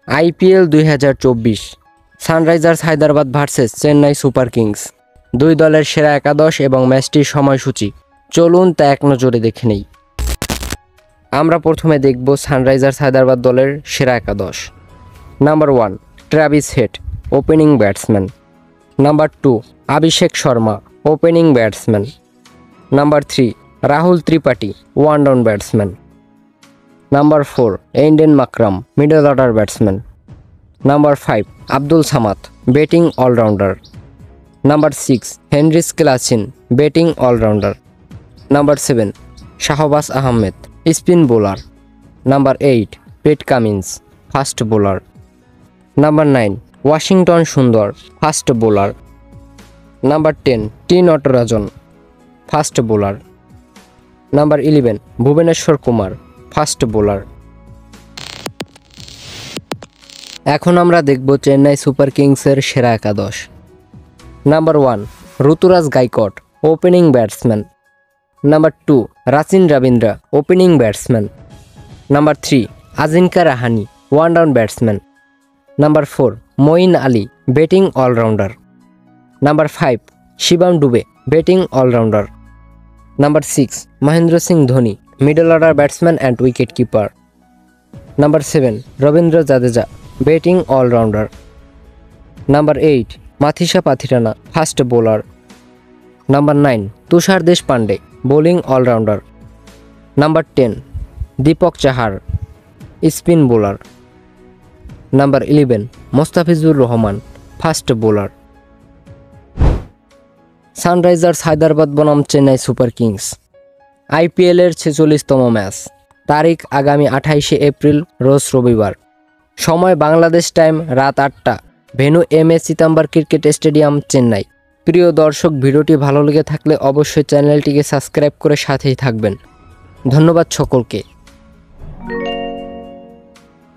IPL 2024 Sunrisers Hyderabad versus Chennai Super Kings, দুই দলের সেরা একাদশ এবং ম্যাচটির সময়সূচি। চলুন তা এক নজরে দেখে নেই। আমরা প্রথমে দেখব সানরাইজার্স হায়দ্রাবাদ দলের সেরা একাদশ। Number 1 Travis Head, opening batsman. Number 2 Abhishek Sharma, opening batsman. Number 3 Rahul Tripathi, one down batsman. Number 4 Aiden Markram, middle order batsman. Number 5 Abdul Samad, batting allrounder. Number 6 Henrich Klaasen, batting allrounder. Number 7 Shahbaz Ahmed, spin bowler. Number 8 Pat Cummins, fast bowler. Number 9 Washington Sundar, fast bowler. Number 10 T Natarajan, fast bowler. Number 11 Bhuvneshwar Kumar, fast bowler. এখন আমরা দেখব Chennai super কিংসের সেরা একাদশ। Number 1 Ruturaj Gaikwad, opening batsman. Number 2 Rachin Ravindra, opening batsman. Number 3 Ajinkya Rahane, one down batsman. Number 4 Moeen Ali, batting allrounder. Number 5 Shivam Dube, batting allrounder. Number 6 Mahendra Singh Dhoni, middle order batsman and wicket keeper. Number 7 Ravindra Jadeja, batting allrounder. Number 8 Matheesha Pathirana, fast bowler. Number 9 Tushar Deshpande, bowling allrounder. Number 10 Deepak Chahar, spin bowler. Number 11 Mustafizur Rahman, fast bowler. Sunrisers Hyderabad বনাম Chennai Super Kings আইপিএলের 46তম match. তারিখ আগামী 28শে April, রোজ রবিবার। সময় Bangladesh time রাত 8টা। Venue M A. Chidambaram cricket stadium, Chennai. প্রিয় দর্শক, ভিডিওটি ভালো লেগে থাকলে অবশ্যই চ্যানেলটিকে সাবস্ক্রাইব করে সাথেই থাকবেন। ধন্যবাদ সকলকে।